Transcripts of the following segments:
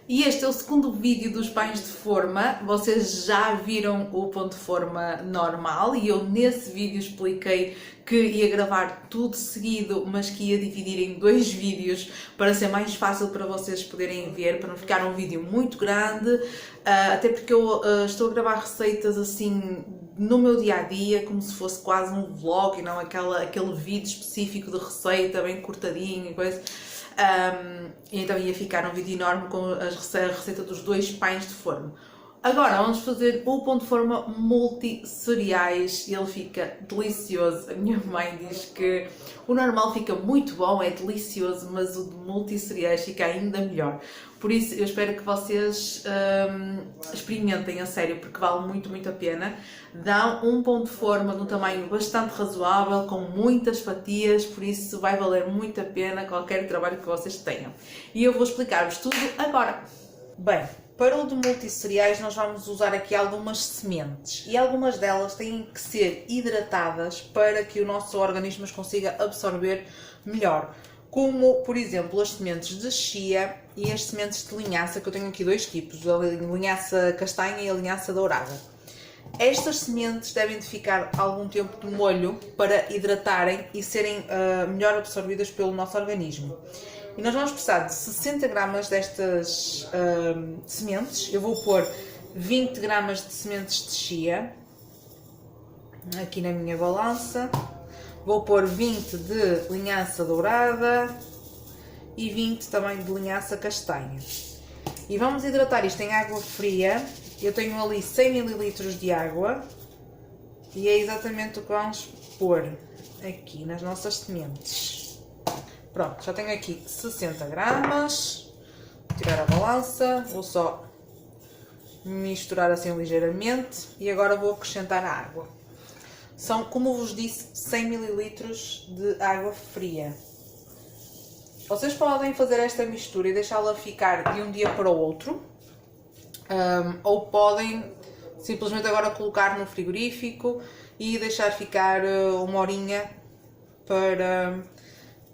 E este é o segundo vídeo dos pães de forma. Vocês já viram o pão de forma normal e eu nesse vídeo expliquei que ia gravar tudo seguido, mas que ia dividir em dois vídeos para ser mais fácil para vocês poderem ver, para não ficar um vídeo muito grande, até porque eu estou a gravar receitas assim no meu dia-a-dia, como se fosse quase um vlog e não aquele vídeo específico de receita, bem cortadinho e coisa. Então ia ficar um vídeo enorme com a receita dos dois pães de forma. Agora vamos fazer o pão de forma multi-cereais e ele fica delicioso. A minha mãe diz que o normal fica muito bom, é delicioso, mas o de multi-cereais fica ainda melhor. Por isso eu espero que vocês experimentem a sério, porque vale muito a pena. Dá um pão de forma de um tamanho bastante razoável, com muitas fatias, por isso vai valer muito a pena qualquer trabalho que vocês tenham. E eu vou explicar-vos tudo agora. Bem, para o de multissereais nós vamos usar aqui algumas sementes e algumas delas têm que ser hidratadas para que o nosso organismo as consiga absorver melhor. Como, por exemplo, as sementes de chia e as sementes de linhaça, que eu tenho aqui dois tipos, a linhaça castanha e a linhaça dourada. Estas sementes devem de ficar algum tempo de molho para hidratarem e serem melhor absorvidas pelo nosso organismo. E nós vamos precisar de 60 gramas destas sementes. Eu vou pôr 20 gramas de sementes de chia aqui na minha balança. Vou pôr 20 de linhaça dourada e 20 também de linhaça castanha. E vamos hidratar isto em água fria. Eu tenho ali 100 ml de água e é exatamente o que vamos pôr aqui nas nossas sementes. Pronto, já tenho aqui 60 gramas. Vou tirar a balança, vou só misturar assim ligeiramente e agora vou acrescentar a água. São, como vos disse, 100 ml de água fria. Vocês podem fazer esta mistura e deixá-la ficar de um dia para o outro, ou podem simplesmente agora colocar no frigorífico e deixar ficar uma horinha para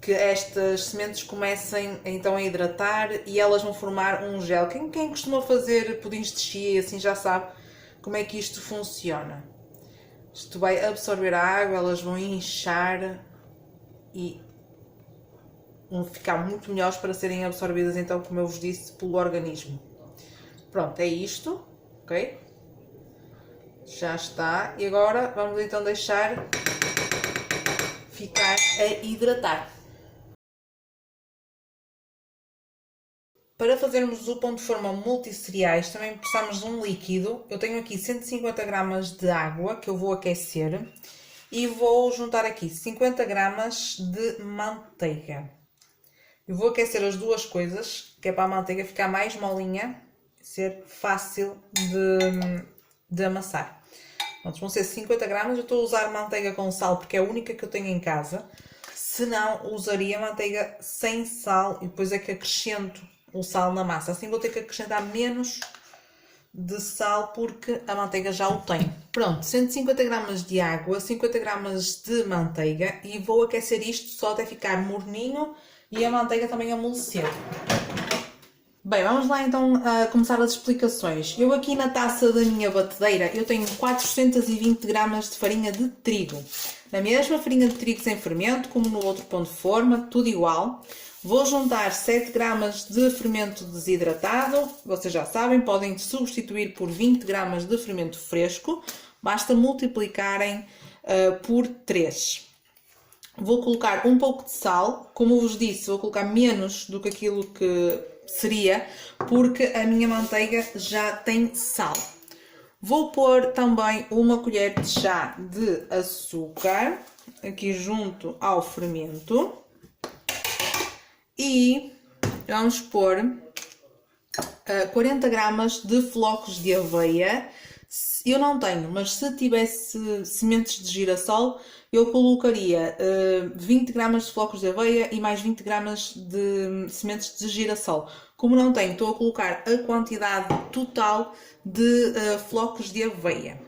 que estas sementes comecem então a hidratar e elas vão formar um gel. Quem costuma fazer pudins de chia e assim já sabe como é que isto funciona. Isto vai absorver a água, elas vão inchar e vão ficar muito melhores para serem absorvidas então, como eu vos disse, pelo organismo. Pronto, é isto, ok? Já está. E agora vamos então deixar ficar a hidratar. Para fazermos o pão de forma multissereais também precisamos de um líquido. Eu tenho aqui 150 gramas de água que eu vou aquecer e vou juntar aqui 50 gramas de manteiga. Eu vou aquecer as duas coisas, que é para a manteiga ficar mais molinha, ser fácil de amassar. Pronto, vão ser 50 gramas, eu estou a usar manteiga com sal porque é a única que eu tenho em casa. Se não, usaria manteiga sem sal e depois é que acrescento o sal na massa. Assim vou ter que acrescentar menos de sal porque a manteiga já o tem. Pronto, 150 gramas de água, 50 gramas de manteiga e vou aquecer isto só até ficar morninho e a manteiga também amolecer. Bem, vamos lá então começar as explicações. Eu aqui na taça da minha batedeira eu tenho 420 gramas de farinha de trigo. Na mesma farinha de trigo sem fermento, como no outro pão de forma, tudo igual. Vou juntar 7 gramas de fermento desidratado. Vocês já sabem, podem substituir por 20 gramas de fermento fresco. Basta multiplicarem por 3. Vou colocar um pouco de sal. Como vos disse, vou colocar menos do que aquilo que seria, porque a minha manteiga já tem sal. Vou pôr também uma colher de chá de açúcar, aqui junto ao fermento. E vamos pôr 40 gramas de flocos de aveia. Eu não tenho, mas se tivesse sementes de girassol, eu colocaria 20 gramas de flocos de aveia e mais 20 gramas de sementes de girassol. Como não tenho, estou a colocar a quantidade total de flocos de aveia.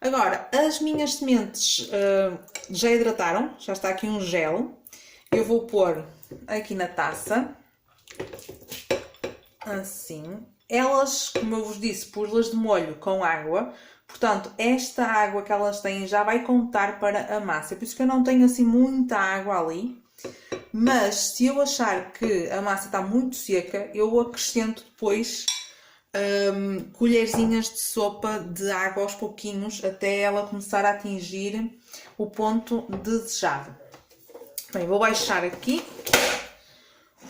Agora, as minhas sementes já hidrataram, já está aqui um gel. Eu vou pôr aqui na taça assim. Elas, como eu vos disse, pus-las de molho com água. Portanto, esta água que elas têm já vai contar para a massa. Por isso que eu não tenho assim muita água ali. Mas se eu achar que a massa está muito seca, eu acrescento depois colherzinhas de sopa de água aos pouquinhos até ela começar a atingir o ponto desejado. Bem, vou baixar aqui.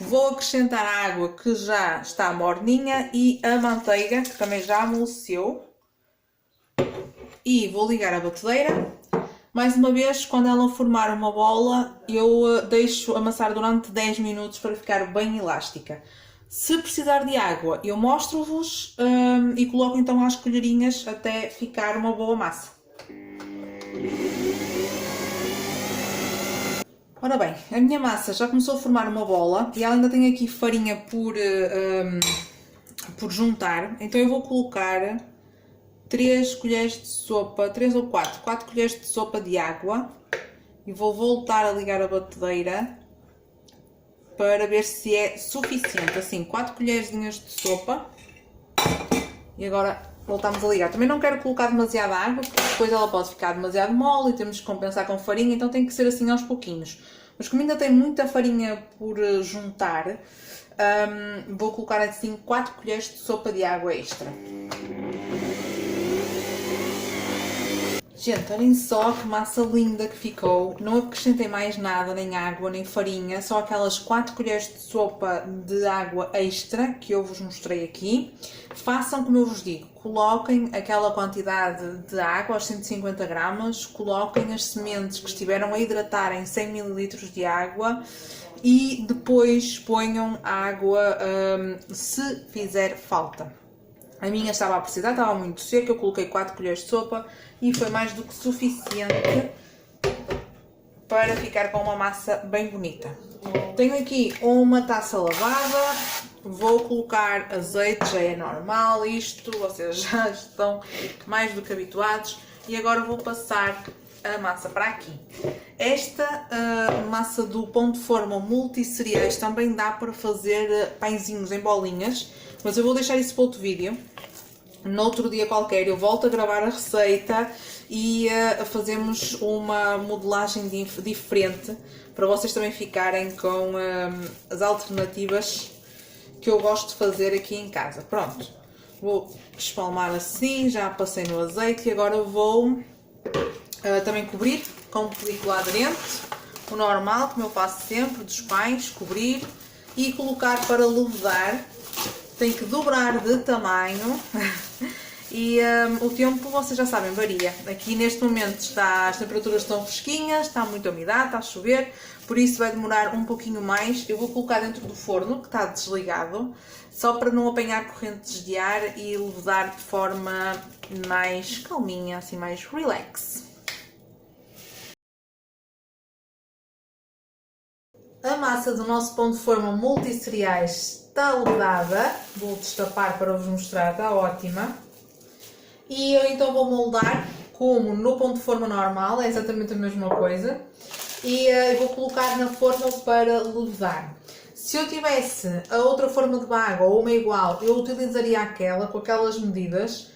Vou acrescentar a água que já está morninha e a manteiga que também já amoleceu. E vou ligar a batedeira. Mais uma vez, quando ela formar uma bola, eu deixo amassar durante 10 minutos para ficar bem elástica. Se precisar de água, eu mostro-vos e coloco então às colherinhas até ficar uma boa massa. Ora bem, a minha massa já começou a formar uma bola e ela ainda tem aqui farinha por juntar, então eu vou colocar 3 colheres de sopa, 3 ou 4 colheres de sopa de água e vou voltar a ligar a batedeira para ver se é suficiente. Assim, 4 colherzinhas de sopa e agora voltamos a ligar. Também não quero colocar demasiada água porque depois ela pode ficar demasiado mole e temos que compensar com farinha, então tem que ser assim aos pouquinhos. Mas como ainda tem muita farinha por juntar, vou colocar assim 4 colheres de sopa de água extra. Gente, olhem só que massa linda que ficou. Não acrescentei mais nada, nem água, nem farinha. Só aquelas 4 colheres de sopa de água extra que eu vos mostrei aqui. Façam como eu vos digo. Coloquem aquela quantidade de água, aos 150 gramas. Coloquem as sementes que estiveram a hidratar em 100 ml de água. E depois ponham a água se fizer falta. A minha estava a precisar, estava muito seca, eu coloquei 4 colheres de sopa e foi mais do que suficiente para ficar com uma massa bem bonita. Tenho aqui uma taça lavada, vou colocar azeite, já é normal isto, vocês já estão mais do que habituados. E agora vou passar a massa para aqui. Esta massa do pão de forma multissereais também dá para fazer pãezinhos em bolinhas, mas eu vou deixar isso para outro vídeo. Noutro dia qualquer eu volto a gravar a receita e fazemos uma modelagem diferente para vocês também ficarem com as alternativas que eu gosto de fazer aqui em casa. Pronto, vou espalmar assim, já passei no azeite e agora vou também cobrir com película aderente, o normal, como eu faço sempre, dos pães, cobrir e colocar para levedar. Tem que dobrar de tamanho e o tempo, vocês já sabem, varia. Aqui neste momento as temperaturas estão fresquinhas, está muita umidade, está a chover, por isso vai demorar um pouquinho mais. Eu vou colocar dentro do forno, que está desligado, só para não apanhar correntes de ar e levedar de forma mais calminha, assim mais relax. A massa do nosso pão de forma multissereais está levedada, vou destapar para vos mostrar, está ótima. E eu então vou moldar como no pão de forma normal, é exatamente a mesma coisa. E vou colocar na forma para levedar. Se eu tivesse a outra forma de baga ou uma igual, eu utilizaria aquela, com aquelas medidas,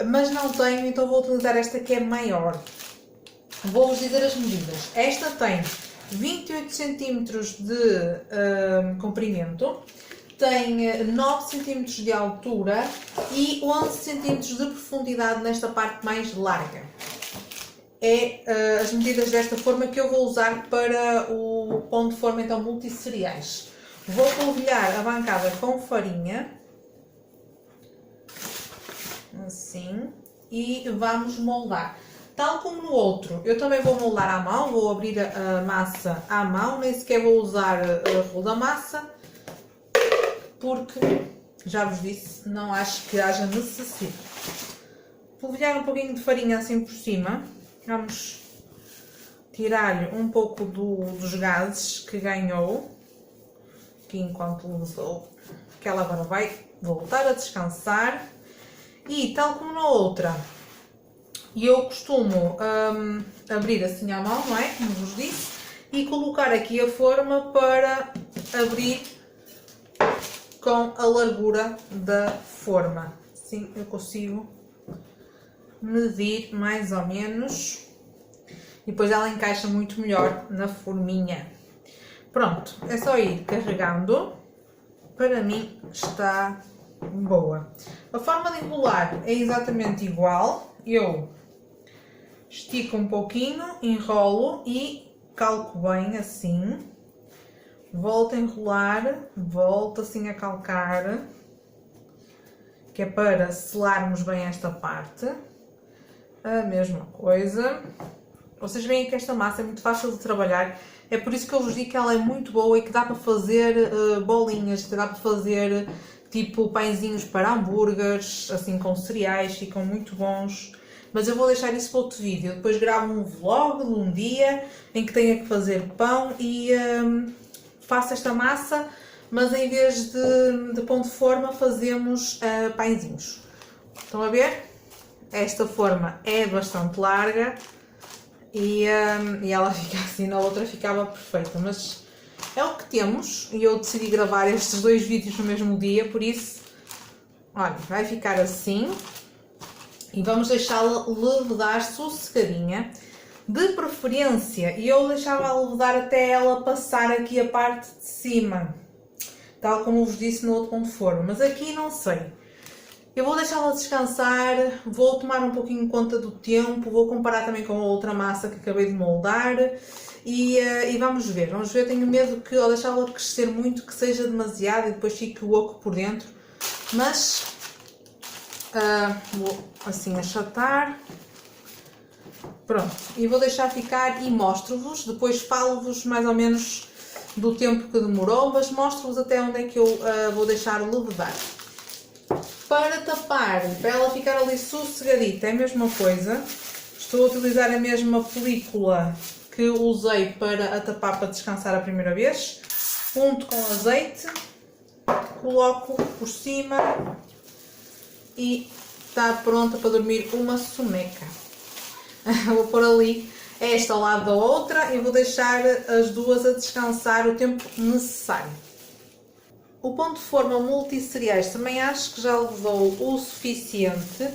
mas não tenho, então vou utilizar esta que é maior. Vou-vos dizer as medidas. Esta tem 28 cm de comprimento, tem 9 cm de altura e 11 cm de profundidade nesta parte mais larga. É as medidas desta forma que eu vou usar para o pão de forma então multissereais. Vou polvilhar a bancada com farinha, assim, e vamos moldar. Tal como no outro, eu também vou moldar à mão, vou abrir a massa à mão, nem sequer vou usar rolo da massa, porque, já vos disse, não acho que haja necessidade. Polvilhar um pouquinho de farinha assim por cima, vamos tirar-lhe um pouco dos gases que ganhou, aqui enquanto usou, que ela agora vai voltar a descansar. E tal como na outra, eu costumo abrir assim à mão, não é? Como vos disse, e colocar aqui a forma para abrir com a largura da forma. Assim eu consigo medir mais ou menos e depois ela encaixa muito melhor na forminha. Pronto, é só ir carregando. Para mim está boa. A forma de enrolar é exatamente igual. Eu estico um pouquinho, enrolo e calco bem assim. Volto a enrolar, volto assim a calcar, que é para selarmos bem esta parte. A mesma coisa. Vocês veem que esta massa é muito fácil de trabalhar, é por isso que eu vos digo que ela é muito boa e que dá para fazer bolinhas, que dá para fazer tipo pãezinhos para hambúrgueres, assim com cereais, ficam muito bons. Mas eu vou deixar isso para outro vídeo, depois gravo um vlog de um dia em que tenha que fazer pão e faço esta massa, mas em vez de pão de forma fazemos pãezinhos. Estão a ver? Esta forma é bastante larga. E ela fica assim, na outra ficava perfeita, mas é o que temos e eu decidi gravar estes dois vídeos no mesmo dia, por isso, olha, vai ficar assim e vamos deixá-la levedar sossegadinha, de preferência, e eu deixava-a levedar até ela passar aqui a parte de cima, tal como eu vos disse no outro ponto de forma, mas aqui não sei. Eu vou deixá-la descansar, vou tomar um pouquinho conta do tempo, vou comparar também com a outra massa que acabei de moldar e vamos ver. Tenho medo que ao deixá-la crescer muito que seja demasiado e depois fique oco por dentro, mas vou assim achatar. Pronto, e vou deixar ficar e mostro-vos, depois falo-vos mais ou menos do tempo que demorou, mas mostro-vos até onde é que eu vou deixar levedar. Para tapar, para ela ficar ali sossegadita, é a mesma coisa. Estou a utilizar a mesma película que usei para a tapar para descansar a primeira vez. Unto com azeite, coloco por cima e está pronta para dormir uma soneca. Vou pôr ali esta ao lado da outra e vou deixar as duas a descansar o tempo necessário. O pão de forma multissereais também acho que já levou o suficiente.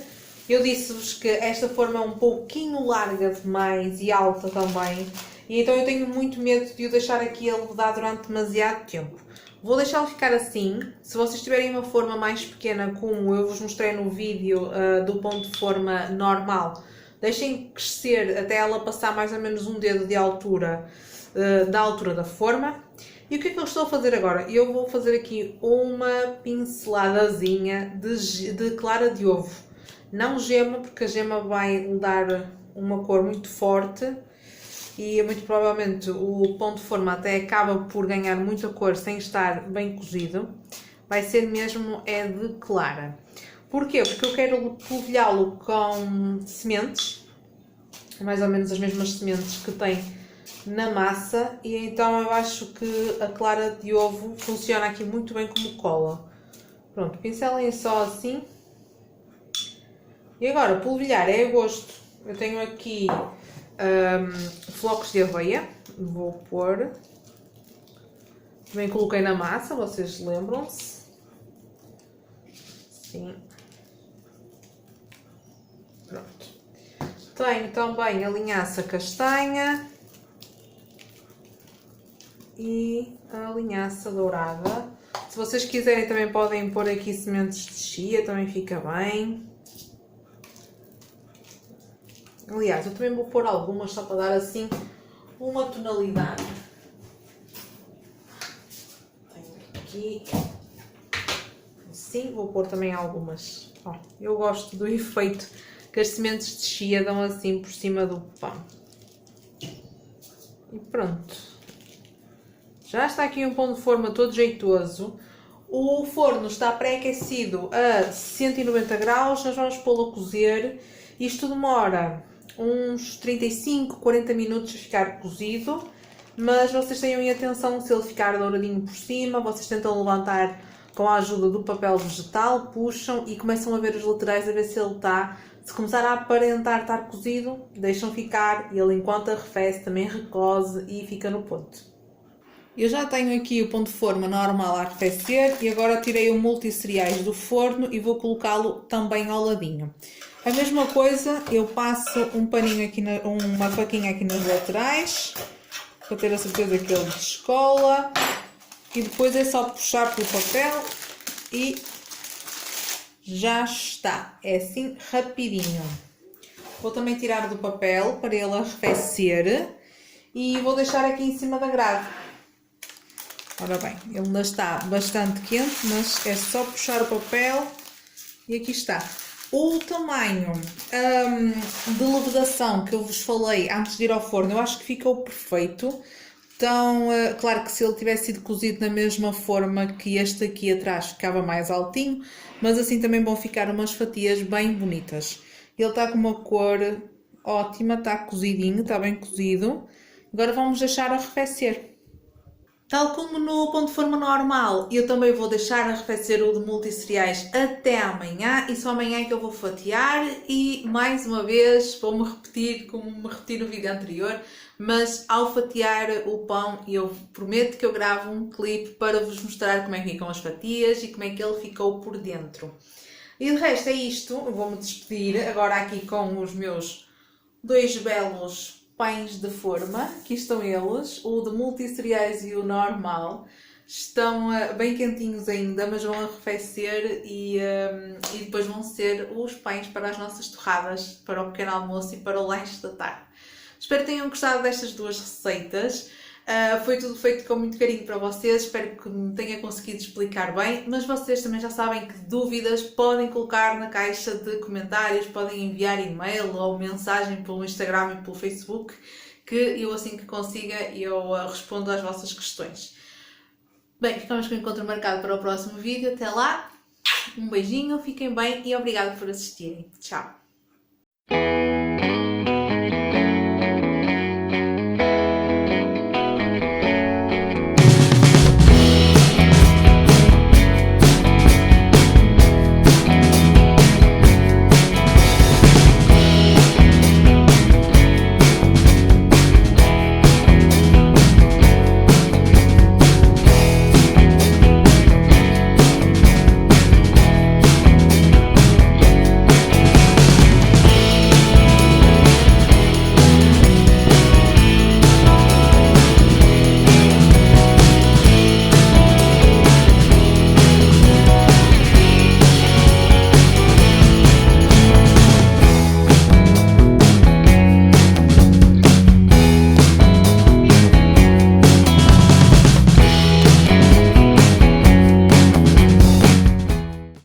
Eu disse-vos que esta forma é um pouquinho larga demais e alta também. E então eu tenho muito medo de o deixar aqui a levedar durante demasiado tempo. Vou deixá-lo ficar assim. Se vocês tiverem uma forma mais pequena, como eu vos mostrei no vídeo do pão de forma normal, deixem crescer até ela passar mais ou menos um dedo de altura, da altura da forma. E o que é que eu estou a fazer agora? Eu vou fazer aqui uma pinceladazinha de clara de ovo. Não gema, porque a gema vai lhe dar uma cor muito forte e muito provavelmente o pão de forma até acaba por ganhar muita cor sem estar bem cozido. Vai ser mesmo de clara. Porquê? Porque eu quero polvilhá-lo com sementes, mais ou menos as mesmas sementes que tem na massa, e então eu acho que a clara de ovo funciona aqui muito bem como cola. Pronto, pincelem só assim. E agora, polvilhar é a gosto. Eu tenho aqui flocos de aveia, vou pôr. Também coloquei na massa, vocês lembram-se? Sim. Pronto. Tenho também a linhaça castanha e a linhaça dourada. Se vocês quiserem também podem pôr aqui sementes de chia, também fica bem. Aliás, eu também vou pôr algumas só para dar assim uma tonalidade. Tenho aqui. Assim, vou pôr também algumas. Ó, eu gosto do efeito que as sementes de chia dão assim por cima do pão. E pronto. Já está aqui um pão de forma todo jeitoso. O forno está pré-aquecido a 190 graus. Nós vamos pô-lo a cozer. Isto demora uns 35, 40 minutos a ficar cozido. Mas vocês tenham em atenção se ele ficar douradinho por cima. Vocês tentam levantar com a ajuda do papel vegetal, puxam e começam a ver os laterais a ver se ele está. Se começar a aparentar estar cozido, deixam ficar e ele enquanto arrefece também recose e fica no ponto. Eu já tenho aqui o pão de forma normal a arrefecer e agora tirei o multi-cereais do forno e vou colocá-lo também ao ladinho. A mesma coisa, eu passo um paninho aqui, uma faquinha aqui nas laterais, para ter a certeza que ele descola. E depois é só puxar pelo papel e já está. É assim rapidinho. Vou também tirar do papel para ele arrefecer e vou deixar aqui em cima da grade. Ora bem, ele ainda está bastante quente, mas é só puxar o papel e aqui está. O tamanho de levedação que eu vos falei antes de ir ao forno, eu acho que ficou perfeito. Então, claro que se ele tivesse sido cozido na mesma forma que este aqui atrás, ficava mais altinho, mas assim também vão ficar umas fatias bem bonitas. Ele está com uma cor ótima, está cozidinho, está bem cozido. Agora vamos deixar arrefecer. Tal como no pão de forma normal, eu também vou deixar arrefecer o de multi-cereais até amanhã e só amanhã é que eu vou fatiar e mais uma vez vou-me repetir como me repeti no vídeo anterior, mas ao fatiar o pão eu prometo que eu gravo um clipe para vos mostrar como é que ficam as fatias e como é que ele ficou por dentro. E de resto é isto, eu vou-me despedir agora aqui com os meus dois belos pães de forma, aqui estão eles, o de multi-cereais e o normal, estão bem quentinhos ainda, mas vão arrefecer e depois vão ser os pães para as nossas torradas, para o pequeno almoço e para o lanche da tarde. Espero que tenham gostado destas duas receitas. Foi tudo feito com muito carinho para vocês, espero que me tenha conseguido explicar bem, mas vocês também já sabem que dúvidas podem colocar na caixa de comentários, podem enviar e-mail ou mensagem pelo Instagram e pelo Facebook, que eu assim que consiga eu respondo às vossas questões. Bem, ficamos com o encontro marcado para o próximo vídeo, até lá, um beijinho, fiquem bem e obrigado por assistirem. Tchau!